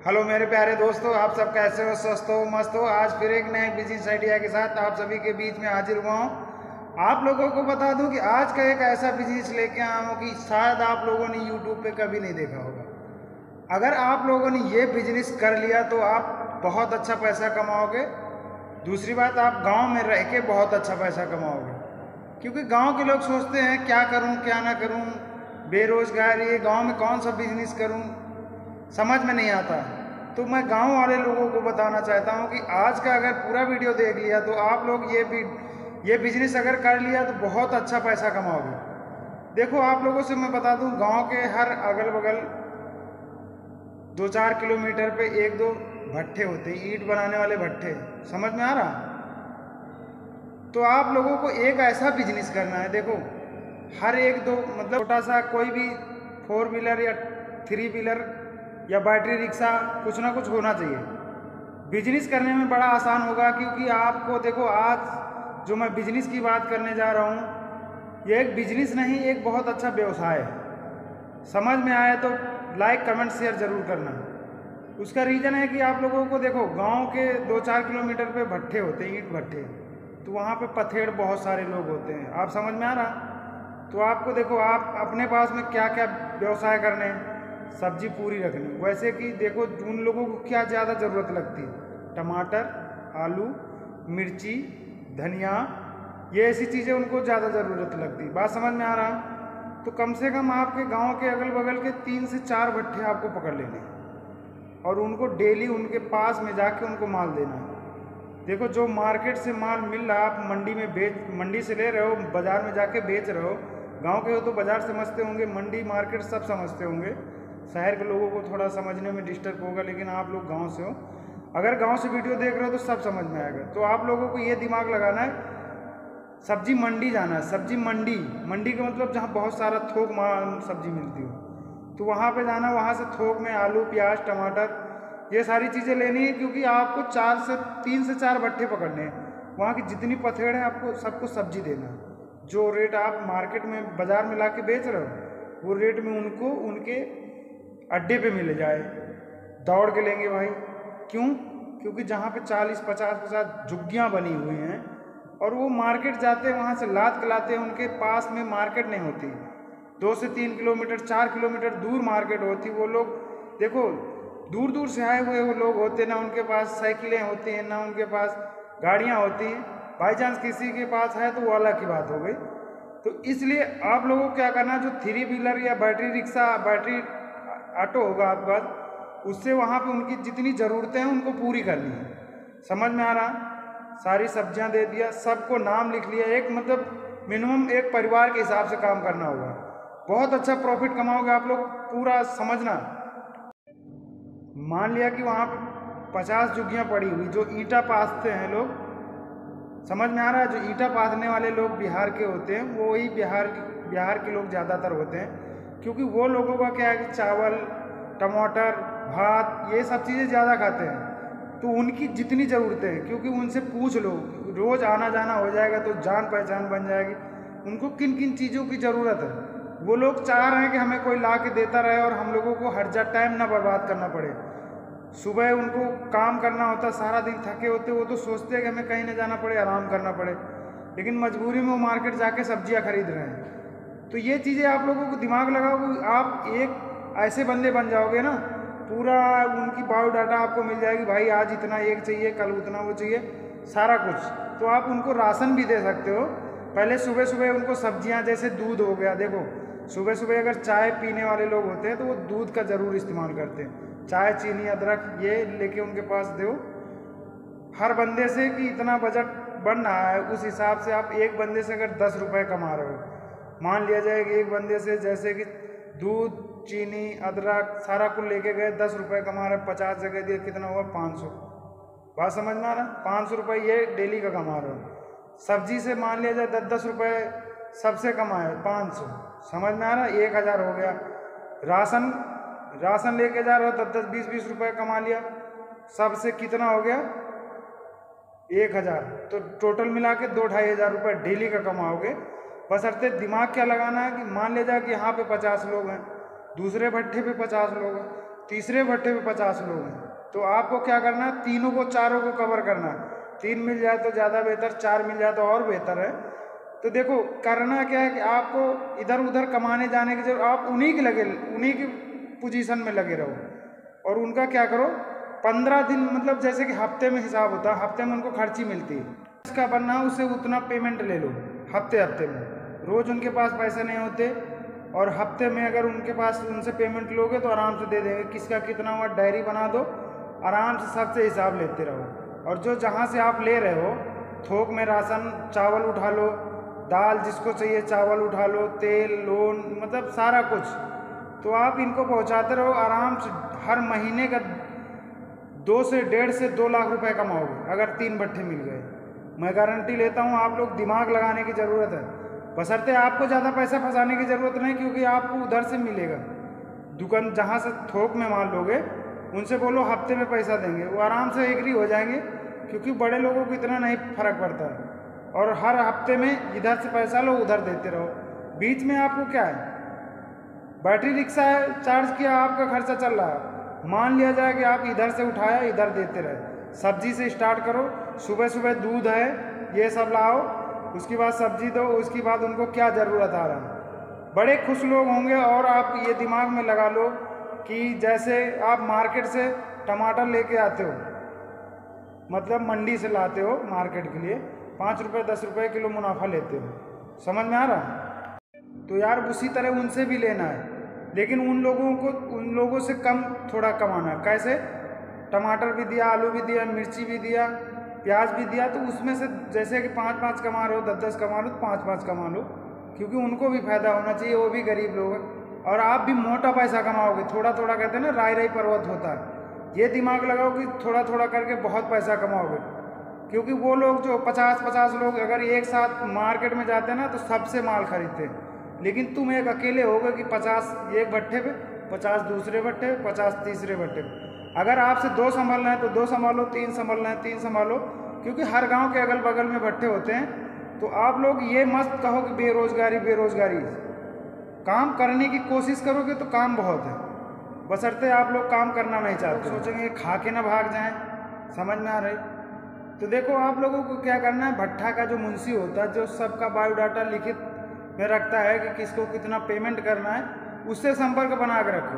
Hello मेरे प्यारे दोस्तों, आप सब कैसे हो? स्वस्थ हो, मस्त हो? आज फिर एक नए बिजनेस आइडिया के साथ आप सभी के बीच में हाजिर हुआ हूँ। आप लोगों को बता दूं कि आज का एक ऐसा बिजनेस लेके आया हूँ कि शायद आप लोगों ने यूट्यूब पे कभी नहीं देखा होगा। अगर आप लोगों ने ये बिजनेस कर लिया तो आप बहुत अच्छा पैसा कमाओगे। दूसरी बात, आप गाँव में रह के बहुत अच्छा पैसा कमाओगे, क्योंकि गाँव के लोग सोचते हैं क्या करूँ क्या ना करूँ, बेरोजगारी, गाँव में कौन सा बिजनेस करूँ, समझ में नहीं आता। तो मैं गांव वाले लोगों को बताना चाहता हूं कि आज का अगर पूरा वीडियो देख लिया तो आप लोग ये बिजनेस अगर कर लिया तो बहुत अच्छा पैसा कमाओगे। देखो, आप लोगों से मैं बता दूं, गांव के हर अगल बगल 2-4 किलोमीटर पे एक दो भट्ठे होते हैं, ईंट बनाने वाले भट्ठे। समझ में आ रहा? तो आप लोगों को एक ऐसा बिजनेस करना है। देखो, हर एक दो मतलब छोटा सा कोई भी 4 व्हीलर या 3 व्हीलर या बैटरी रिक्शा, कुछ ना कुछ होना चाहिए। बिजनेस करने में बड़ा आसान होगा, क्योंकि आपको देखो, आज जो मैं बिजनेस की बात करने जा रहा हूँ, ये एक बिजनेस नहीं, एक बहुत अच्छा व्यवसाय है। समझ में आए तो लाइक कमेंट शेयर जरूर करना। उसका रीज़न है कि आप लोगों को देखो, गांव के 2-4 किलोमीटर पे भट्ठे होते हैं, ईंट भट्ठे, तो वहाँ पे पथेड़ बहुत सारे लोग होते हैं। आप समझ में आ रहा? तो आपको देखो, आप अपने पास में क्या क्या व्यवसाय करने हैं। सब्जी पूरी रखनी, वैसे कि देखो उन लोगों को क्या ज़्यादा ज़रूरत लगती है, टमाटर, आलू, मिर्ची, धनिया, ये ऐसी चीज़ें उनको ज़्यादा ज़रूरत लगती। बात समझ में आ रहा? तो कम से कम आपके गांव के अगल बगल के 3 से 4 भट्ठे आपको पकड़ लेने हैं और उनको डेली उनके पास में जाके उनको माल देना है। देखो, जो मार्केट से माल मिल रहा है, आप मंडी से ले रहे हो, बाज़ार में जाके बेच रहे हो। गांव के हो तो बाज़ार समझते होंगे, मंडी मार्केट सब समझते होंगे। शहर के लोगों को थोड़ा समझने में डिस्टर्ब होगा, लेकिन आप लोग गांव से हो, अगर गांव से वीडियो देख रहे हो तो सब समझ में आएगा। तो आप लोगों को ये दिमाग लगाना है, सब्जी मंडी जाना है। सब्जी मंडी, मंडी का मतलब जहाँ बहुत सारा थोक सब्जी मिलती हो, तो वहाँ पे जाना, वहाँ से थोक में आलू, प्याज, टमाटर, ये सारी चीज़ें लेनी है, क्योंकि आपको 3 से 4 भट्ठे पकड़ने हैं। वहाँ की जितनी पथेड़ है आपको सबको सब्जी देना है। जो रेट आप मार्केट में बाज़ार में ला के बेच रहे हो, वो रेट में उनको उनके अड्डे पे मिल जाए। दौड़ के लेंगे भाई। क्यों? क्योंकि जहाँ पे 40-50 झुग्गियाँ बनी हुई हैं और वो मार्केट जाते हैं, वहाँ से लाद के लाते हैं, उनके पास में मार्केट नहीं होती। 2 से 3 किलोमीटर, 4 किलोमीटर दूर मार्केट होती। वो लोग देखो, दूर दूर से आए हुए वो लोग होते, ना उनके पास साइकिलें होती हैं, ना उनके पास गाड़ियाँ होती हैं। बाई चांस किसी के पास है तो वो अलग की बात हो गई। तो इसलिए आप लोगों को क्या करना, जो 3 व्हीलर या बैटरी रिक्शा, बैटरी ऑटो होगा आपके पास, उससे वहाँ पे उनकी जितनी ज़रूरतें हैं उनको पूरी करनी है। समझ में आ रहा? सारी सब्जियाँ दे दिया, सबको नाम लिख लिया। एक मतलब मिनिमम एक परिवार के हिसाब से काम करना होगा। बहुत अच्छा प्रॉफिट कमाओगे आप लोग, पूरा समझना। मान लिया कि वहाँ पे 50 झुग्गियाँ पड़ी हुई, जो ईंटा पाथते हैं लोग, समझ में आ रहा है? जो ईंटा पाथने वाले लोग बिहार के होते हैं, वो वही बिहार के लोग ज़्यादातर होते हैं, क्योंकि वो लोगों का क्या है कि चावल, टमाटर, भात, ये सब चीज़ें ज़्यादा खाते हैं। तो उनकी जितनी ज़रूरतें हैं, क्योंकि उनसे पूछ लो, रोज़ आना जाना हो जाएगा तो जान पहचान बन जाएगी, उनको किन किन चीज़ों की ज़रूरत है। वो लोग चाह रहे हैं कि हमें कोई ला के देता रहे और हम लोगों को हर टाइम ना बर्बाद करना पड़े। सुबह उनको काम करना होता, सारा दिन थके होते, वो तो सोचते हैं कि हमें कहीं ना जाना पड़े, आराम करना पड़े, लेकिन मजबूरी में वो मार्केट जाके सब्जियां खरीद रहे हैं। तो ये चीज़ें आप लोगों को दिमाग लगाओ, आप एक ऐसे बंदे बन जाओगे ना, पूरा उनकी बायोडाटा आपको मिल जाएगी, भाई आज इतना एक चाहिए, कल उतना वो चाहिए, सारा कुछ। तो आप उनको राशन भी दे सकते हो। पहले सुबह सुबह उनको सब्जियां, जैसे दूध हो गया, देखो सुबह सुबह अगर चाय पीने वाले लोग होते हैं तो वो दूध का ज़रूर इस्तेमाल करते हैं। चाय, चीनी, अदरक, ये लेके उनके पास दो। हर बंदे से कि इतना बजट बन रहा है, उस हिसाब से आप एक बंदे से अगर 10 रुपये कमा रहे हो, मान लिया जाए कि एक बंदे से जैसे कि दूध, चीनी, अदरक सारा कुछ लेके गए, 10 रुपये कमा रहे, 50 जगह दिए, कितना हुआ? 500। बात समझ में आ रहा? 500 रुपये ये डेली का कमा रहे हो। सब्जी से मान लिया जाए 10-10 रुपये सबसे कमाए, 500। समझ में आ रहा? 1000 हो गया। राशन लेके जा रहे हो, 10-10, 20-20 रुपये कमा लिया, सबसे कितना हो गया? 1000। तो टोटल मिला के 2-2500 रुपये डेली का कमाओगे। बशर्ते दिमाग क्या लगाना है कि मान ले जाए कि यहाँ पे 50 लोग हैं, दूसरे भट्ठे पे 50 लोग हैं, तीसरे भट्टे पे 50 लोग हैं, तो आपको क्या करना है, तीनों को चारों को कवर करना है। 3 मिल जाए तो ज़्यादा बेहतर, 4 मिल जाए तो और बेहतर है। तो देखो करना क्या है कि आपको इधर उधर कमाने जाने की जरूरत, आप उन्हीं की पोजीशन में लगे रहो और उनका क्या करो, 15 दिन मतलब जैसे कि हफ्ते में हिसाब होता है, हफ्ते में उनको खर्ची मिलती है, इसका बनना है उससे उतना पेमेंट ले लो हफ्ते में। रोज़ उनके पास पैसे नहीं होते और हफ्ते में अगर उनके पास उनसे पेमेंट लोगे तो आराम से दे देंगे, किसका कितना हुआ डायरी बना दो, आराम से सबसे हिसाब लेते रहो। और जो जहाँ से आप ले रहे हो थोक में राशन, चावल उठा लो, दाल जिसको चाहिए चावल उठा लो, तेल, लोन, मतलब सारा कुछ, तो आप इनको पहुंचाते रहो आराम से। हर महीने का 2 से 1.5 से 2 लाख रुपए कमाओगे अगर 3 भट्टे मिल गए। मैं गारंटी लेता हूँ, आप लोग दिमाग लगाने की ज़रूरत है, बशर्ते आपको ज़्यादा पैसा फंसाने की ज़रूरत नहीं, क्योंकि आपको उधर से मिलेगा। दुकान जहाँ से थोक में माल लोगे उनसे बोलो हफ्ते में पैसा देंगे, वो आराम से एग्री हो जाएंगे, क्योंकि बड़े लोगों को इतना नहीं फर्क पड़ता है। और हर हफ्ते में इधर से पैसा लो उधर देते रहो। बीच में आपको क्या है, बैटरी रिक्शा है, चार्ज किया, आपका खर्चा चल रहा है। मान लिया जाए कि आप इधर से उठाया इधर देते रहे। सब्जी से स्टार्ट करो, सुबह सुबह दूध है ये सब लाओ, उसके बाद सब्जी दो, उसके बाद उनको क्या ज़रूरत आ रहा है, बड़े खुश लोग होंगे। और आप ये दिमाग में लगा लो कि जैसे आप मार्केट से टमाटर लेके आते हो, मतलब मंडी से लाते हो मार्केट के लिए, 5 रुपये 10 रुपये किलो मुनाफा लेते हो, समझ में आ रहा? तो यार उसी तरह उनसे भी लेना है, लेकिन उन लोगों से कम थोड़ा कमाना। कैसे? टमाटर भी दिया, आलू भी दिया, मिर्ची भी दिया, प्याज भी दिया, तो उसमें से जैसे कि 5-5 कमा रहे हो, 10-10 कमा लो, तो 5-5 कमा लो, क्योंकि उनको भी फायदा होना चाहिए, वो भी गरीब लोग हैं। और आप भी मोटा पैसा कमाओगे, थोड़ा थोड़ा कहते हैं ना, राई राई पर्वत होता है। ये दिमाग लगाओ कि थोड़ा थोड़ा करके बहुत पैसा कमाओगे, क्योंकि वो लोग जो 50-50 लोग अगर एक साथ मार्केट में जाते हैं ना तो सबसे माल खरीदते हैं, लेकिन तुम एक अकेले होगे कि 50 एक भट्टे पे, 50 दूसरे भट्टे पे, 50 तीसरे भट्टे पे। अगर आपसे 2 संभालना है तो 2 संभालो, 3 संभालना है 3 संभालो, क्योंकि हर गांव के अगल बगल में भट्टे होते हैं। तो आप लोग ये मत कहो कि बेरोजगारी बेरोजगारी, काम करने की कोशिश करोगे तो काम बहुत है, बशर्ते आप लोग काम करना नहीं चाहते, सोचेंगे खा के ना भाग जाएं, समझ में आ रही? तो देखो आप लोगों को क्या करना है, भट्टा का जो मुंशी होता है, जो सबका बायोडाटा लिखित में रखता है कि किसको कितना पेमेंट करना है, उससे संपर्क बना के रखो,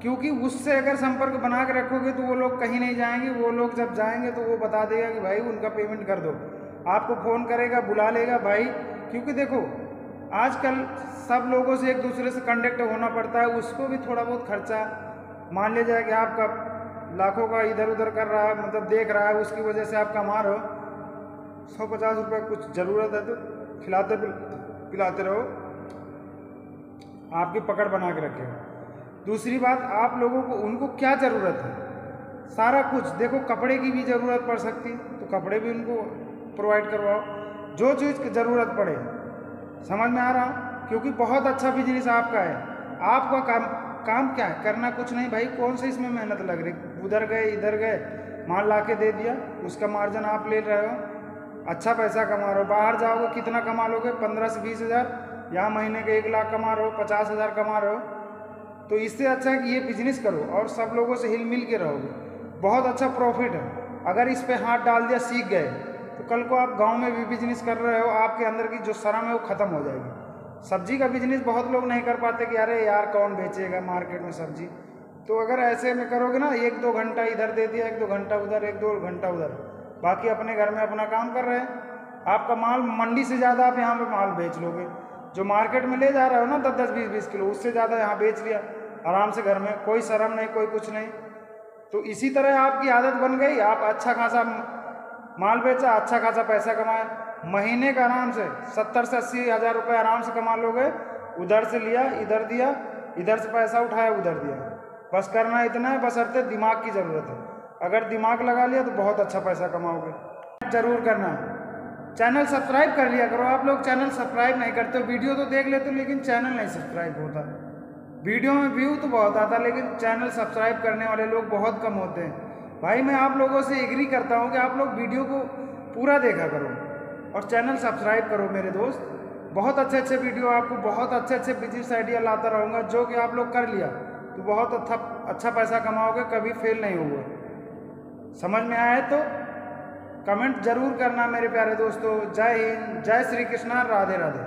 क्योंकि उससे अगर संपर्क बना के रखोगे तो वो लोग कहीं नहीं जाएंगे। वो लोग जब जाएंगे तो वो बता देगा कि भाई उनका पेमेंट कर दो, आपको फ़ोन करेगा, बुला लेगा भाई। क्योंकि देखो आजकल सब लोगों से एक दूसरे से कनेक्ट होना पड़ता है, उसको भी थोड़ा बहुत खर्चा, मान लिया जाए कि आपका लाखों का इधर उधर कर रहा है, मतलब देख रहा है, उसकी वजह से आप कमा रहे हो 150 रुपये, कुछ ज़रूरत है तो खिलाते पिलाते रहो, आपकी पकड़ बना के रखेगा। दूसरी बात, आप लोगों को उनको क्या ज़रूरत है, सारा कुछ देखो, कपड़े की भी ज़रूरत पड़ सकती है तो कपड़े भी उनको प्रोवाइड करवाओ, जो चीज़ की ज़रूरत पड़े, समझ में आ रहा? क्योंकि बहुत अच्छा बिजनेस आपका है। आपका काम क्या है, करना कुछ नहीं भाई, कौन से इसमें मेहनत लग रही, उधर गए इधर गए, माल ला के दे दिया, उसका मार्जिन आप ले रहे हो, अच्छा पैसा कमा रहे हो। बाहर जाओगे कितना कमा लोगे, 15 से 20 हज़ार, यहाँ महीने के 1 लाख कमा रहे हो, 50 हज़ार कमा रहे हो। तो इससे अच्छा है कि ये बिजनेस करो और सब लोगों से हिल मिल के रहोगे, बहुत अच्छा प्रॉफिट है। अगर इस पे हाथ डाल दिया, सीख गए, तो कल को आप गांव में भी बिजनेस कर रहे हो, आपके अंदर की जो शर्म है वो ख़त्म हो जाएगी। सब्जी का बिजनेस बहुत लोग नहीं कर पाते कि अरे यार कौन बेचेगा मार्केट में सब्जी, तो अगर ऐसे में करोगे ना, 1-2 घंटा इधर दे दिया, 1-2 घंटा उधर, 1-2 घंटा उधर, बाकी अपने घर में अपना काम कर रहे हैं। आपका माल मंडी से ज़्यादा आप यहाँ पे माल बेच लोगे, जो मार्केट में ले जा रहे हो ना 10-10, 20-20 किलो, उससे ज़्यादा यहाँ बेच लिया आराम से घर में, कोई शर्म नहीं, कोई कुछ नहीं। तो इसी तरह आपकी आदत बन गई, आप अच्छा खासा माल बेचा, अच्छा खासा पैसा कमाया, महीने का आराम से 70 से 80 हज़ार रुपये आराम से कमा लोगे। उधर से लिया इधर दिया, इधर से पैसा उठाया उधर दिया, बस करना इतना है, बशर्ते दिमाग की ज़रूरत है। अगर दिमाग लगा लिया तो बहुत अच्छा पैसा कमाओगे। ज़रूर करना है, चैनल सब्सक्राइब कर लिया करो। आप लोग चैनल सब्सक्राइब नहीं करते हो, वीडियो तो देख लेते हो लेकिन चैनल नहीं सब्सक्राइब होता। वीडियो में व्यू तो बहुत आता, लेकिन चैनल सब्सक्राइब करने वाले लोग बहुत कम होते हैं। भाई मैं आप लोगों से एग्री करता हूँ कि आप लोग वीडियो को पूरा देखा करो और चैनल सब्सक्राइब करो मेरे दोस्त। बहुत अच्छे अच्छे वीडियो, आपको बहुत अच्छे अच्छे बिजनेस आइडिया लाता रहूँगा, जो कि आप लोग कर लिया तो बहुत अच्छा पैसा कमाओगे, कभी फेल नहीं होगा। समझ में आया तो कमेंट जरूर करना मेरे प्यारे दोस्तों। जय हिंद, जय श्री कृष्णा, राधे राधे।